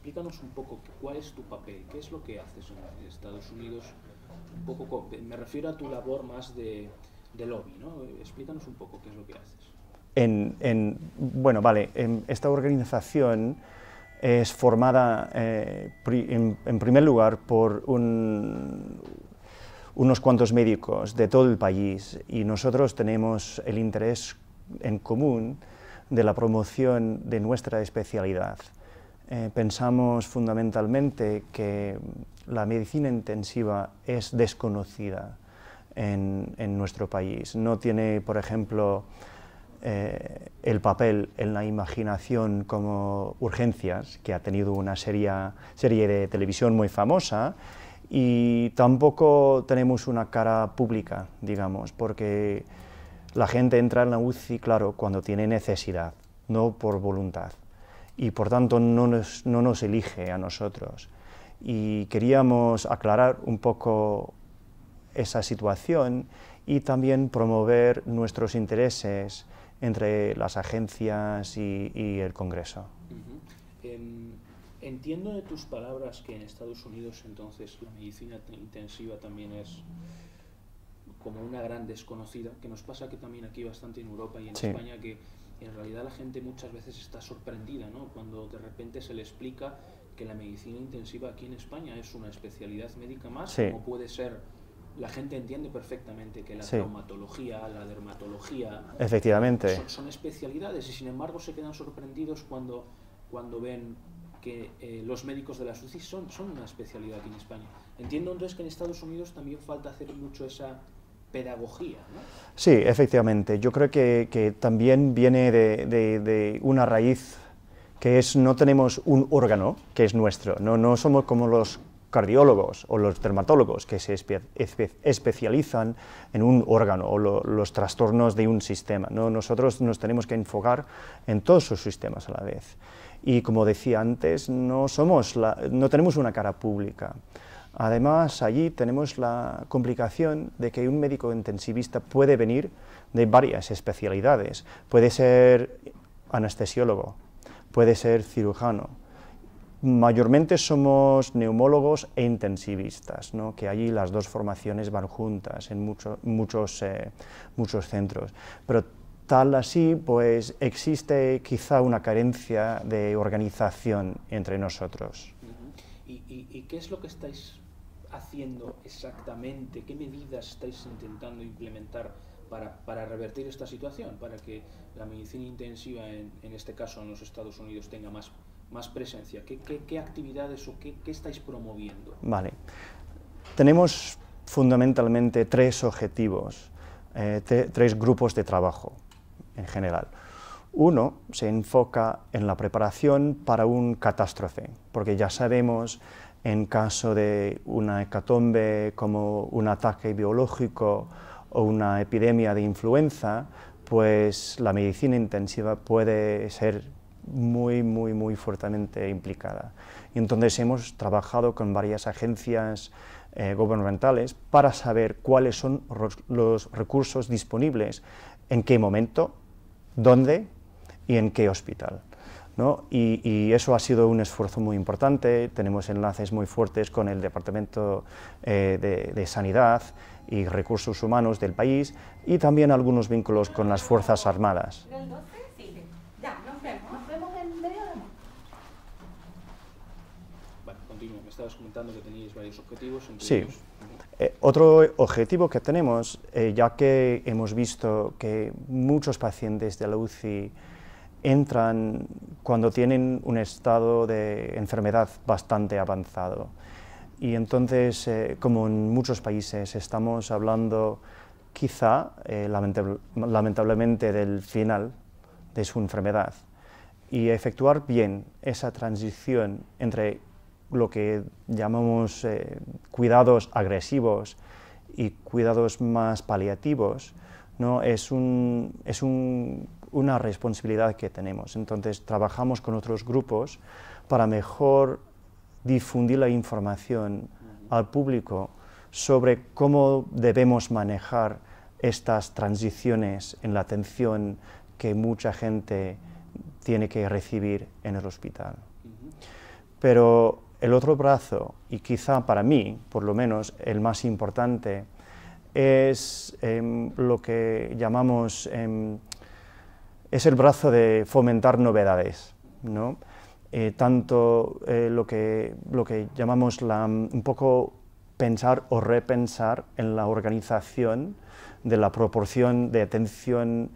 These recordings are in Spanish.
explícanos un poco cuál es tu papel, qué es lo que haces en Estados Unidos, un poco, me refiero a tu labor más de lobby, ¿no? Explícanos un poco qué es lo que haces. Bueno, vale, esta organización es formada en primer lugar por unos cuantos médicos de todo el país, y nosotros tenemos el interés en común de la promoción de nuestra especialidad. Pensamos fundamentalmente que la medicina intensiva es desconocida en nuestro país. No tiene, por ejemplo, el papel en la imaginación como Urgencias, que ha tenido una serie de televisión muy famosa, y tampoco tenemos una cara pública, digamos, porque la gente entra en la UCI, claro, cuando tiene necesidad, no por voluntad, y por tanto no nos elige a nosotros. Y queríamos aclarar un poco esa situación y también promover nuestros intereses entre las agencias y el Congreso. Entiendo de tus palabras que en Estados Unidos entonces la medicina intensiva también es como una gran desconocida, que nos pasa que también aquí bastante en Europa y en Sí. España, que en realidad la gente muchas veces está sorprendida, ¿no? Cuando de repente se le explica que la medicina intensiva aquí en España es una especialidad médica más, Sí. como puede ser. La gente entiende perfectamente que la Sí. traumatología, la dermatología, Efectivamente. son especialidades, y sin embargo se quedan sorprendidos cuando ven que los médicos de las UCI son una especialidad aquí en España. Entiendo entonces que en Estados Unidos también falta hacer mucho esa pedagogía, ¿no? Sí, efectivamente. Yo creo que también viene de una raíz que es: no tenemos un órgano que es nuestro, no somos como los cardiólogos o los dermatólogos que se especializan en un órgano o los trastornos de un sistema, ¿no? Nosotros nos tenemos que enfocar en todos sus sistemas a la vez. Y como decía antes, no tenemos una cara pública. Además, allí tenemos la complicación de que un médico intensivista puede venir de varias especialidades. Puede ser anestesiólogo, puede ser cirujano. Mayormente somos neumólogos e intensivistas, ¿no? Que allí las dos formaciones van juntas en muchos centros. Pero tal así, pues existe quizá una carencia de organización entre nosotros. ¿Y qué es lo que estáis haciendo exactamente? ¿Qué medidas estáis intentando implementar para revertir esta situación, para que la medicina intensiva, en este caso en los Estados Unidos, tenga más presencia? ¿Qué actividades o qué estáis promoviendo? Vale. Tenemos fundamentalmente tres objetivos, tres grupos de trabajo en general. Uno se enfoca en la preparación para un catástrofe, porque ya sabemos, en caso de una hecatombe como un ataque biológico o una epidemia de influenza, pues la medicina intensiva puede ser muy fuertemente implicada. Y entonces hemos trabajado con varias agencias gubernamentales para saber cuáles son los recursos disponibles, en qué momento, dónde y en qué hospital, ¿no? Y eso ha sido un esfuerzo muy importante. Tenemos enlaces muy fuertes con el Departamento de Sanidad y Recursos Humanos del país, y también algunos vínculos con las Fuerzas Armadas. Bueno, continúo. Me estabas comentando que teníais varios objetivos. Sí. Ellos. Otro objetivo que tenemos, ya que hemos visto que muchos pacientes de la UCI entran cuando tienen un estado de enfermedad bastante avanzado, y entonces, como en muchos países, estamos hablando quizá, lamentablemente, del final de su enfermedad, y efectuar bien esa transición entre lo que llamamos cuidados agresivos y cuidados más paliativos, ¿no? Es una responsabilidad que tenemos. Entonces trabajamos con otros grupos para mejor difundir la información al público sobre cómo debemos manejar estas transiciones en la atención que mucha gente tiene que recibir en el hospital. pero el otro brazo, y quizá para mí, por lo menos, el más importante, es lo que llamamos, es el brazo de fomentar novedades, ¿no? Tanto lo que llamamos un poco pensar o repensar en la organización de la proporción de atención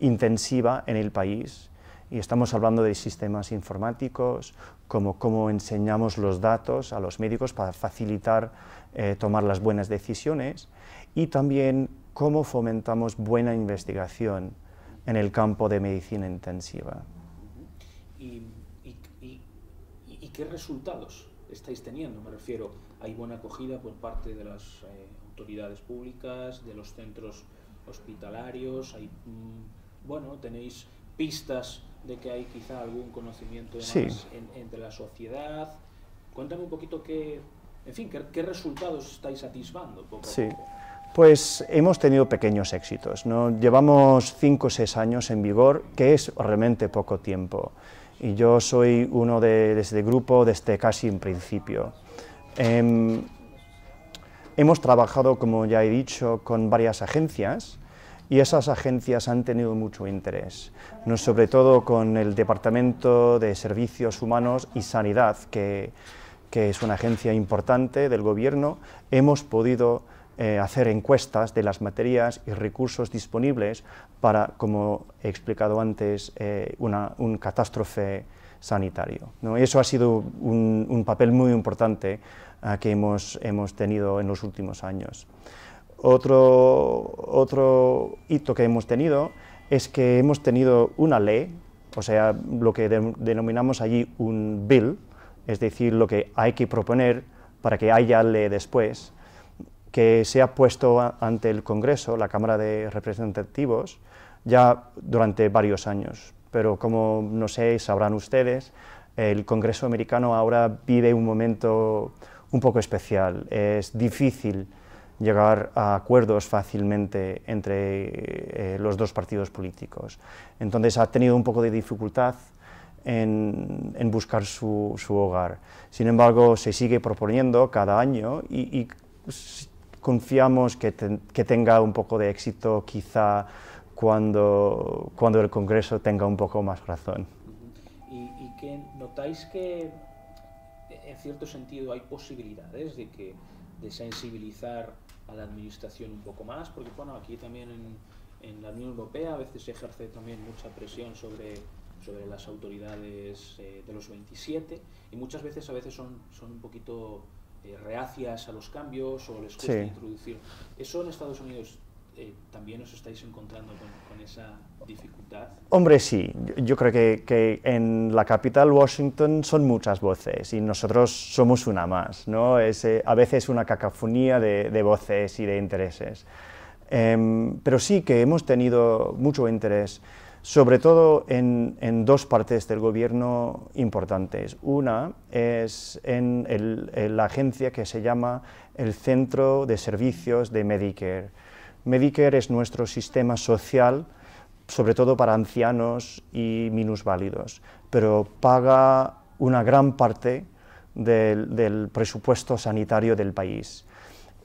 intensiva en el país. Y estamos hablando de sistemas informáticos, como cómo enseñamos los datos a los médicos para facilitar tomar las buenas decisiones, y también cómo fomentamos buena investigación en el campo de medicina intensiva. ¿Y qué resultados estáis teniendo? Me refiero, ¿hay buena acogida por parte de las autoridades públicas, de los centros hospitalarios? Bueno, ¿tenéis pistas de que hay quizá algún conocimiento de más entre la sociedad? Cuéntame un poquito qué resultados estáis atisbando poco a poco. Pues hemos tenido pequeños éxitos, ¿no? Llevamos 5 o 6 años en vigor, que es realmente poco tiempo, y yo soy uno de este grupo desde casi en principio. Hemos trabajado, como ya he dicho, con varias agencias, y esas agencias han tenido mucho interés, ¿no? Sobre todo con el Departamento de Servicios Humanos y Sanidad, que es una agencia importante del gobierno. Hemos podido hacer encuestas de las materias y recursos disponibles para, como he explicado antes, un catástrofe sanitario, ¿no? Eso ha sido un papel muy importante que hemos tenido en los últimos años. Otro hito que hemos tenido es que hemos tenido una ley, o sea, lo que denominamos allí un bill, es decir, lo que hay que proponer para que haya ley después, que se ha puesto ante el Congreso, la Cámara de Representativos, ya durante varios años. Pero como, no sé, sabrán ustedes, el Congreso americano ahora vive un momento un poco especial. Es difícil llegar a acuerdos fácilmente entre los dos partidos políticos. Entonces ha tenido un poco de dificultad en buscar su hogar. Sin embargo, se sigue proponiendo cada año y confiamos que tenga un poco de éxito quizá cuando el Congreso tenga un poco más razón. ¿Y que notáis que en cierto sentido hay posibilidades de sensibilizar a la administración un poco más? Porque bueno, aquí también en la Unión Europea a veces se ejerce también mucha presión sobre las autoridades de los 27, y muchas veces son un poquito reacias a los cambios, o les cuesta introducir. ¿Eso en Estados Unidos también os estáis encontrando con esa dificultad? Hombre, sí. Yo creo que en la capital, Washington, son muchas voces y nosotros somos una más, ¿no? Es a veces una cacofonía de voces y de intereses. Pero sí que hemos tenido mucho interés, sobre todo en dos partes del gobierno importantes. Una es en la agencia que se llama el Centro de Servicios de Medicare. Medicare es nuestro sistema social, sobre todo para ancianos y minusválidos, pero paga una gran parte del presupuesto sanitario del país.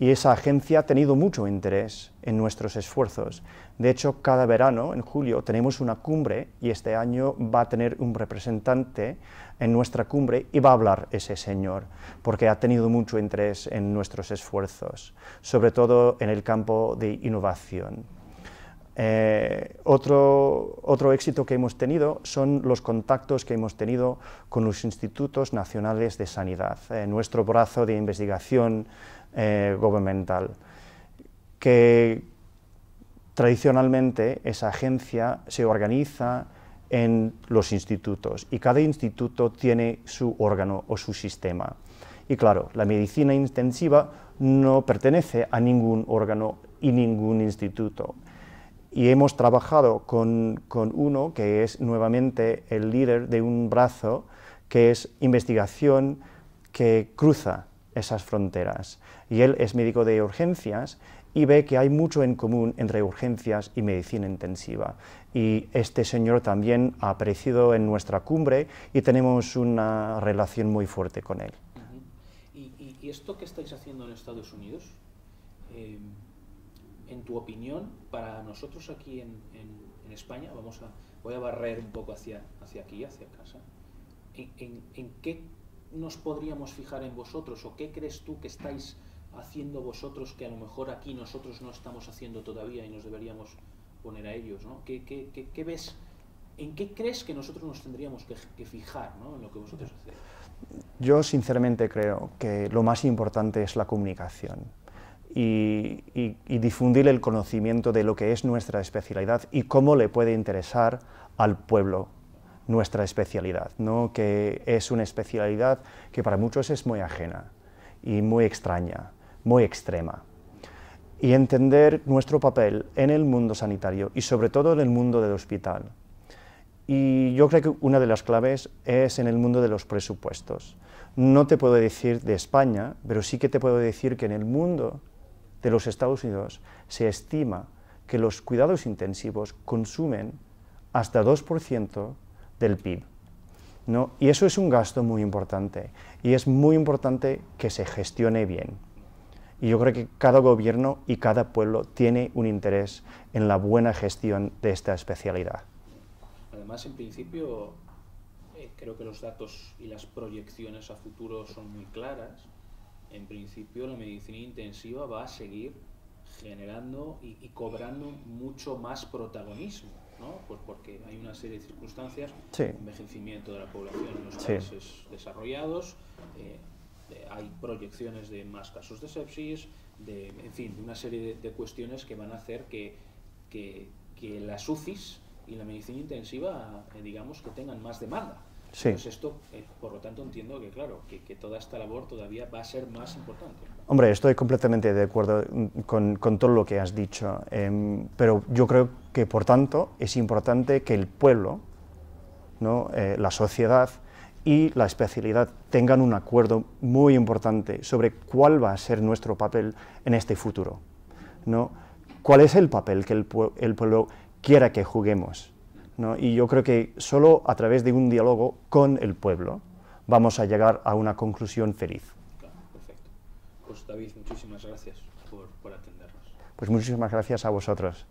Y esa agencia ha tenido mucho interés en nuestros esfuerzos. De hecho, cada verano, en julio, tenemos una cumbre, y este año va a tener un representante en nuestra cumbre y va a hablar ese señor, porque ha tenido mucho interés en nuestros esfuerzos, sobre todo en el campo de innovación. Otro éxito que hemos tenido son los contactos que hemos tenido con los institutos nacionales de sanidad, nuestro brazo de investigación gubernamental, que tradicionalmente esa agencia se organiza en los institutos, y cada instituto tiene su órgano o su sistema. Y claro, la medicina intensiva no pertenece a ningún órgano y ningún instituto. Y hemos trabajado con uno que es nuevamente el líder de un brazo que es investigación que cruza esas fronteras. Y él es médico de urgencias y ve que hay mucho en común entre urgencias y medicina intensiva. Y este señor también ha aparecido en nuestra cumbre y tenemos una relación muy fuerte con él. ¿Y esto que estáis haciendo en Estados Unidos, en tu opinión, para nosotros aquí en España, voy a barrer un poco hacia aquí, hacia casa, ¿en qué nos podríamos fijar en vosotros o qué crees tú que estáis haciendo vosotros que a lo mejor aquí nosotros no estamos haciendo todavía y nos deberíamos poner a ellos, ¿no? ¿Qué ves? ¿En qué crees que nosotros nos tendríamos que fijar, ¿no? En lo que vosotros hacéis? Yo sinceramente creo que lo más importante es la comunicación y difundir el conocimiento de lo que es nuestra especialidad y cómo le puede interesar al pueblo nuestra especialidad, ¿no? Que es una especialidad que para muchos es muy ajena y muy extraña, muy extrema. Y entender nuestro papel en el mundo sanitario y sobre todo en el mundo del hospital. Y yo creo que una de las claves es en el mundo de los presupuestos. No te puedo decir de España, pero sí que te puedo decir que en el mundo de los Estados Unidos se estima que los cuidados intensivos consumen hasta 2% del PIB, ¿no? Y eso es un gasto muy importante, y es muy importante que se gestione bien. Y yo creo que cada gobierno y cada pueblo tiene un interés en la buena gestión de esta especialidad. Además, en principio, creo que los datos y las proyecciones a futuro son muy claras. En principio, la medicina intensiva va a seguir generando y cobrando mucho más protagonismo, ¿no? Pues porque hay una serie de circunstancias, sí. Envejecimiento de la población en los países desarrollados, hay proyecciones de más casos de sepsis, en fin, una serie de cuestiones que van a hacer que las UCIs y la medicina intensiva, digamos, que tengan más demanda. Sí. Entonces esto, por lo tanto, entiendo que, claro, que toda esta labor todavía va a ser más importante. Hombre, estoy completamente de acuerdo con todo lo que has dicho, pero yo creo que, por tanto, es importante que el pueblo, ¿no? La sociedad y la especialidad tengan un acuerdo muy importante sobre cuál va a ser nuestro papel en este futuro, ¿no? ¿Cuál es el papel que el pueblo quiera que juguemos, ¿no? Y yo creo que solo a través de un diálogo con el pueblo vamos a llegar a una conclusión feliz. Claro, perfecto. Pues David, muchísimas gracias por atendernos. Pues muchísimas gracias a vosotros.